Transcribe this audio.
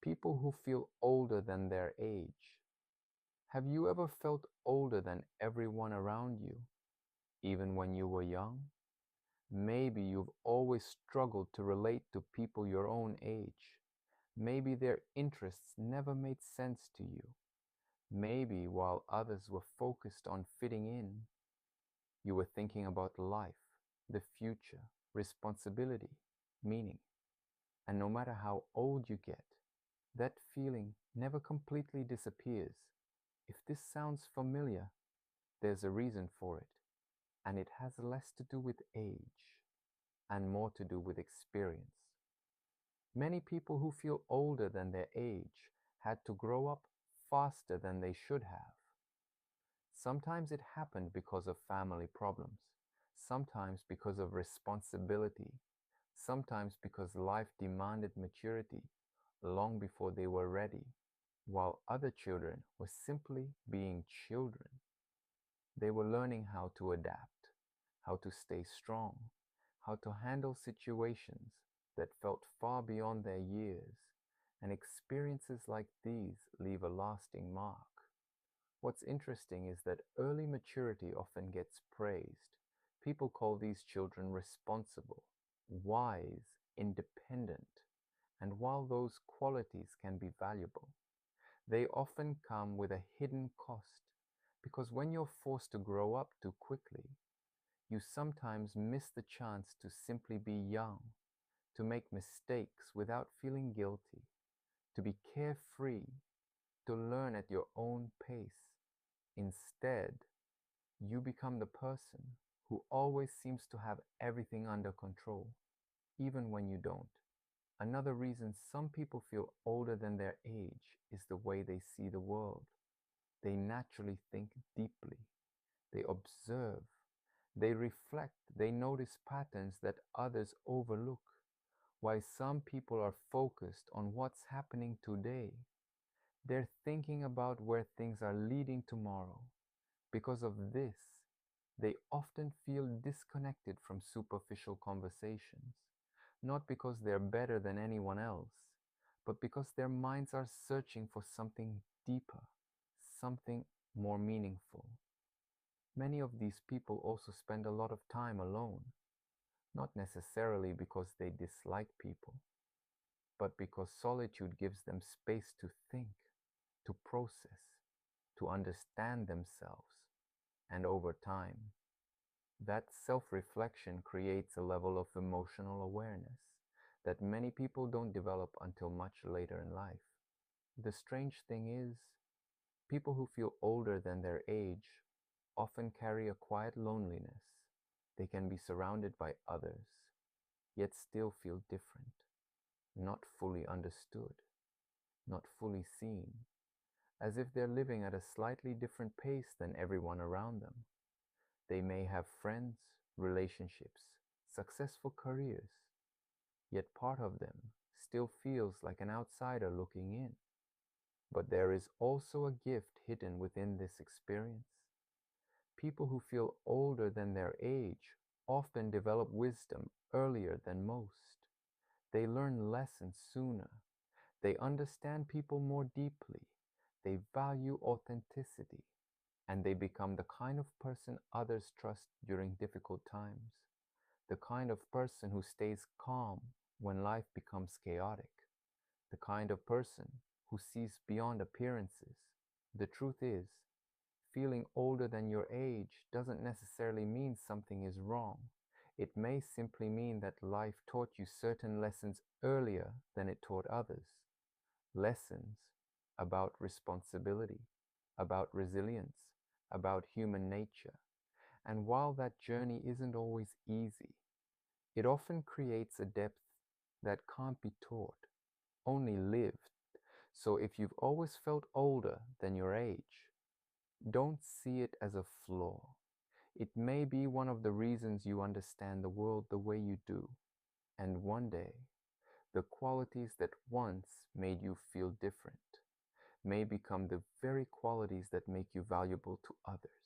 People who feel older than their age. Have you ever felt older than everyone around you, even when you were young? Maybe you've always struggled to relate to people your own age. Maybe their interests never made sense to you. Maybe while others were focused on fitting in, you were thinking about life, the future, responsibility, meaning. And no matter how old you get, that feeling never completely disappears. If this sounds familiar, there's a reason for it, and it has less to do with age and more to do with experience. Many people who feel older than their age had to grow up faster than they should have. Sometimes it happened because of family problems, sometimes because of responsibility, sometimes because life demanded maturity long before they were ready, while other children were simply being children. They were learning how to adapt, how to stay strong, how to handle situations that felt far beyond their years, and experiences like these leave a lasting mark. What's interesting is that early maturity often gets praised. People call these children responsible, wise, independent, and while those qualities can be valuable, they often come with a hidden cost, because when you're forced to grow up too quickly, you sometimes miss the chance to simply be young, to make mistakes without feeling guilty, to be carefree, to learn at your own pace. Instead, you become the person who always seems to have everything under control, even when you don't. Another reason some people feel older than their age is the way they see the world. They naturally think deeply. They observe. They reflect. They notice patterns that others overlook. While some people are focused on what's happening today, they're thinking about where things are leading tomorrow. Because of this, they often feel disconnected from superficial conversations, not because they're better than anyone else, but because their minds are searching for something deeper, something more meaningful. Many of these people also spend a lot of time alone, not necessarily because they dislike people, but because solitude gives them space to think, to process, to understand themselves. And over time, that self-reflection creates a level of emotional awareness that many people don't develop until much later in life. The strange thing is, people who feel older than their age often carry a quiet loneliness. They can be surrounded by others, yet still feel different, not fully understood, not fully seen, as if they're living at a slightly different pace than everyone around them. They may have friends, relationships, successful careers, yet part of them still feels like an outsider looking in. But there is also a gift hidden within this experience. People who feel older than their age often develop wisdom earlier than most. They learn lessons sooner. They understand people more deeply. They value authenticity, and they become the kind of person others trust during difficult times. The kind of person who stays calm when life becomes chaotic. The kind of person who sees beyond appearances. The truth is, feeling older than your age doesn't necessarily mean something is wrong. It may simply mean that life taught you certain lessons earlier than it taught others. Lessons about responsibility, about resilience, about human nature. And while that journey isn't always easy, it often creates a depth that can't be taught, only lived. So if you've always felt older than your age, don't see it as a flaw. It may be one of the reasons you understand the world the way you do. And one day, the qualities that once made you feel different may become the very qualities that make you valuable to others.